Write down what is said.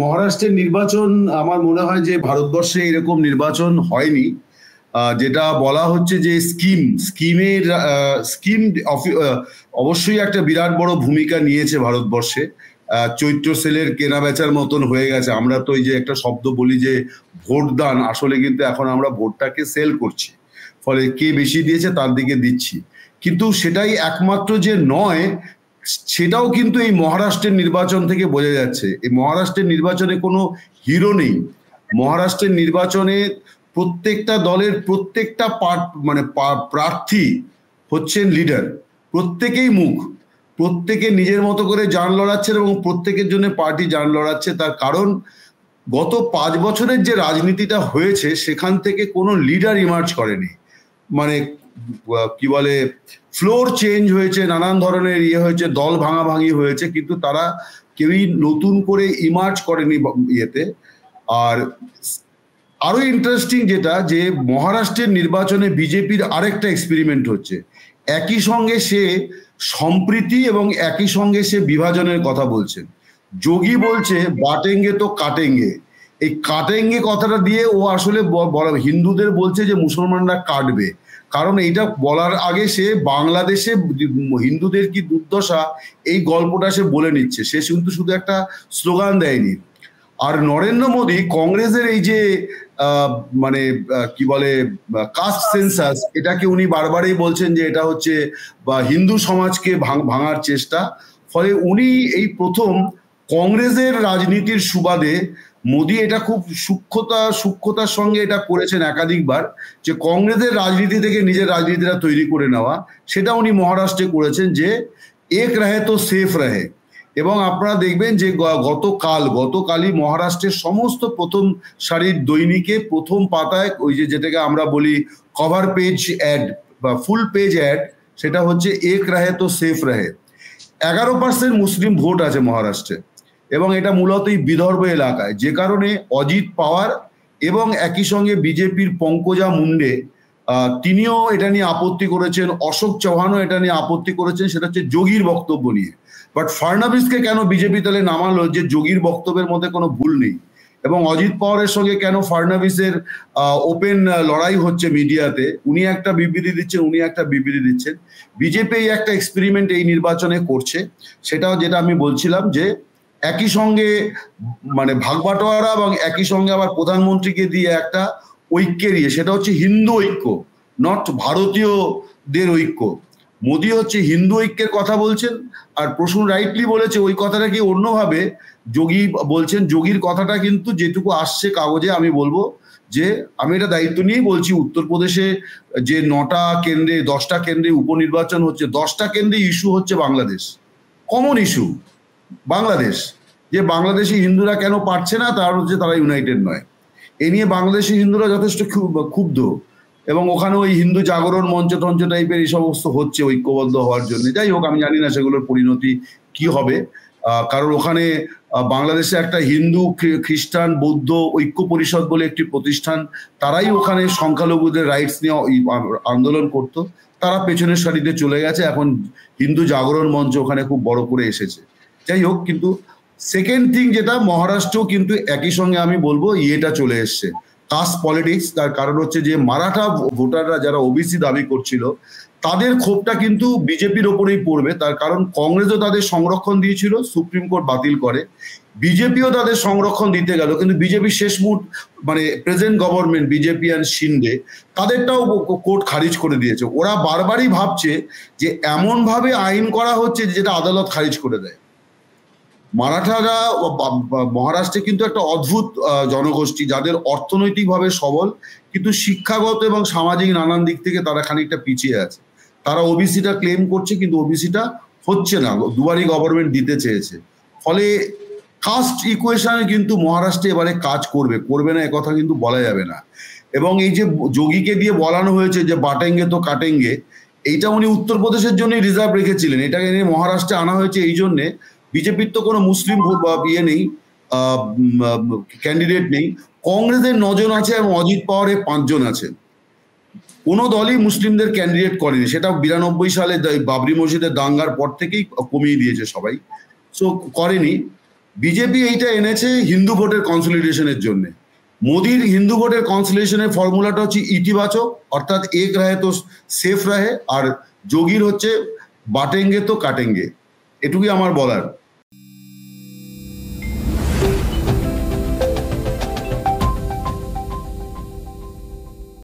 মহারাষ্ট্রের নির্বাচন আমার মনে হয় যে ভারতবর্ষে এরকম নির্বাচন হয়নি। যেটা বলা হচ্ছে যে স্কিম অবশ্যই একটা বিরাট বড় ভূমিকা নিয়েছে ভারতবর্ষে। চৈত্র সেলের কেনা বেচার মতন হয়ে গেছে। আমরা তো এই যে একটা শব্দ বলি যে ভোট দান, আসলে কিন্তু এখন আমরা ভোটটাকে সেল করছি, ফলে কে বেশি দিয়েছে তার দিকে দিচ্ছি। কিন্তু সেটাই একমাত্র যে নয়, সেটাও কিন্তু এই মহারাষ্ট্রের নির্বাচন থেকে বোঝা যাচ্ছে। এই মহারাষ্ট্রের নির্বাচনে কোনো হিরো নেই। মহারাষ্ট্রের নির্বাচনে প্রত্যেকটা দলের প্রত্যেকটা প্রার্থী হচ্ছেন লিডার, প্রত্যেকেই মুখ, প্রত্যেকে নিজের মতো করে জান লড়াচ্ছেন এবং প্রত্যেকের জন্য পার্টি জান লড়াচ্ছে। তার কারণ গত 5 বছরের যে রাজনীতিটা হয়েছে সেখান থেকে কোনো লিডার ইমার্জ করেনি। মানে কি বলে, ফ্লোর চেঞ্জ হয়েছে, নানান ধরনের হয়েছে, দল ভাঙাভাঙি হয়েছে, কিন্তু তারা কেউই নতুন করে ইমার্জ করেনি ইয়েতে। আর আরো ইন্টারেস্টিং যেটা, যে মহারাষ্ট্রের নির্বাচনে বিজেপির আরেকটা এক্সপেরিমেন্ট হচ্ছে। একই সঙ্গে সে সম্প্রীতি এবং একই সঙ্গে সে বিভাজনের কথা বলছেন। যোগী বলছে বাটেঙ্গে তো কাটেঙ্গে। এই কাটেঙ্গে কথাটা দিয়ে ও আসলে হিন্দুদের বলছে যে মুসলমানরা কাটবে। কারণ এইটা বলার আগে সে বাংলাদেশে হিন্দুদের কি দুর্দশা এই গল্পটা সে বলে নিচ্ছে। সে কিন্তু শুধু একটা স্লোগান দেয়নি। আর নরেন্দ্র মোদী কংগ্রেসের এই যে কি বলে কাস্ট সেন্সাস, এটাকে উনি বারবারই বলছেন যে এটা হচ্ছে বা হিন্দু সমাজকে ভাঙার চেষ্টা। ফলে উনি এই প্রথম কংগ্রেসের রাজনীতির সুবাদে, মোদী এটা খুব সূক্ষ্মতার সঙ্গে এটা করেছেন একাধিকবার, যে কংগ্রেসের রাজনীতি থেকে নিজের রাজনীতিটা তৈরি করে নেওয়া। সেটা উনি মহারাষ্ট্রে করেছেন, যে এক রহে তো সেফ রহে। এবং আপনারা দেখবেন যে গতকালই মহারাষ্ট্রের সমস্ত প্রথম সারির দৈনিকে প্রথম পাতায় ওই যেটাকে আমরা বলি কভার পেজ অ্যাড বা ফুল পেজ অ্যাড, সেটা হচ্ছে এক রহে তো সেফ রহে। 11% মুসলিম ভোট আছে মহারাষ্ট্রে, এবং এটা মূলত এই বিদর্ভ এলাকায়, যে কারণে অজিত পাওয়ার এবং একই সঙ্গে বিজেপির পঙ্কজা মুন্ডে তিনিও এটা নিয়ে আপত্তি করেছেন, অশোক চৌহানও এটা নিয়ে আপত্তি করেছেন, সেটা হচ্ছে যোগীর বক্তব্য নিয়ে। বাট ফাডনাভিসকে কেন বিজেপি তাহলে নামালো, যে যোগীর বক্তব্যের মধ্যে কোনো ভুল নেই। এবং অজিত পাওয়ারের সঙ্গে কেন ফাডনাভিসের ওপেন লড়াই হচ্ছে মিডিয়াতে, উনি একটা বিবৃতি দিচ্ছেন, উনি একটা বিবৃতি দিচ্ছেন। বিজেপি একটা এক্সপেরিমেন্ট এই নির্বাচনে করছে, সেটাও যেটা আমি বলছিলাম, যে একই সঙ্গে ভাগবাটোয়ারা এবং একই সঙ্গে আবার প্রধানমন্ত্রীকে দিয়ে একটা ঐক্যের সেটা হচ্ছে হিন্দু ঐক্য, নট ভারতীয়দের ঐক্য। মোদী হচ্ছে হিন্দু ঐক্যের কথা বলছেন, আর প্রসূন রাইটলি বলেছে ওই কথাটা কি অন্যভাবে যোগী বলছেন। যোগীর কথাটা কিন্তু যেটুকু আসছে কাগজে, আমি বলবো যে আমি এটা দায়িত্ব নিয়েই বলছি, উত্তরপ্রদেশে যে 9টা কেন্দ্রে 10টা কেন্দ্রে উপনির্বাচন হচ্ছে, 10টা কেন্দ্রে ইস্যু হচ্ছে বাংলাদেশ, কমন ইস্যু বাংলাদেশ। যে বাংলাদেশি হিন্দুরা কেন পারছে না, তার হচ্ছে তারা ইউনাইটেড নয়। এ নিয়ে বাংলাদেশি হিন্দুরা যথেষ্ট ক্ষুব্ধ, এবং ওখানে ওই হিন্দু জাগরণ মঞ্চ টঞ্চ টাইপের এই সমস্ত হচ্ছে ঐক্যবদ্ধ হওয়ার জন্য। যাই হোক, আমি জানি না সেগুলোর পরিণতি কি হবে, কারণ ওখানে বাংলাদেশে একটা হিন্দু খ্রিস্টান বৌদ্ধ ঐক্য পরিষদ বলে একটি প্রতিষ্ঠান, তারাই ওখানে সংখ্যালঘুদের রাইটস নিয়ে আন্দোলন করত, তারা পেছনের সারিতে চলে গেছে। এখন হিন্দু জাগরণ মঞ্চ ওখানে খুব বড় করে এসেছে। যাই হোক, কিন্তু সেকেন্ড থিং যেটা, মহারাষ্ট্রেও কিন্তু একই সঙ্গে আমি বলবো এটা চলে এসছে, কাস্ট পলিটিক্স। তার কারণ হচ্ছে যে মারাঠা ভোটাররা যারা ওবিসি দাবি করছিল, তাদের ক্ষোভটা কিন্তু বিজেপির ওপরেই পড়বে। তার কারণ কংগ্রেসও তাদের সংরক্ষণ দিয়েছিল, সুপ্রিম কোর্ট বাতিল করে, বিজেপিও তাদের সংরক্ষণ দিতে গেল, কিন্তু বিজেপি শেষ মুহূর্তে প্রেজেন্ট গভর্নমেন্ট বিজেপি আর শিন্ডে, তাদেরটাও কোর্ট খারিজ করে দিয়েছে। ওরা বারবারই ভাবছে যে এমন ভাবে আইন করা হচ্ছে যেটা আদালত খারিজ করে দেয়। মারাঠারা মহারাষ্ট্রে কিন্তু একটা অদ্ভুত জনগোষ্ঠী, যাদের অর্থনৈতিকভাবে সবল, কিন্তু শিক্ষাগত এবং সামাজিক নানান দিক থেকে তারা খানিকটা পিছিয়ে আছে। তারা ওবিসিটা ক্লেম করছে, কিন্তু ওবিসিটা হচ্ছে না, দুবারই গভর্নমেন্ট দিতে চেয়েছে। ফলে কাস্ট ইকুয়েশনে কিন্তু মহারাষ্ট্রে এবারে কাজ করবে না একথা কিন্তু বলা যাবে না। এবং এই যে যোগীকে দিয়ে বলানো হয়েছে যে বাটেঙ্গে তো কাটেঙ্গে, এইটা উনি উত্তরপ্রদেশের জন্যই রিজার্ভ রেখেছিলেন, এটাকে নিয়ে মহারাষ্ট্রে আনা হয়েছে এই জন্যে, বিজেপির তো কোনো মুসলিম নেই, ক্যান্ডিডেট নেই। কংগ্রেসের 9 জন আছে এবং অজিত পাওয়ারের 5 জন আছে। কোনো দলই মুসলিমদের ক্যান্ডিডেট করেনি, সেটা 92 সালে বাবরি মসজিদের দাঙ্গার পর থেকেই কমিয়ে দিয়েছে সবাই, সো করেনি। বিজেপি এইটা এনেছে হিন্দু ভোটের কনসলিডেশনের জন্য। মোদির হিন্দু ভোটের কনসলিডেশনের ফর্মুলাটা হচ্ছে ইতিবাচক, অর্থাৎ এক রাহে তো সেফ রাহে, আর যোগীর হচ্ছে বাটেঙ্গে তো কাটেঙ্গে। এটুকুই আমার বলার।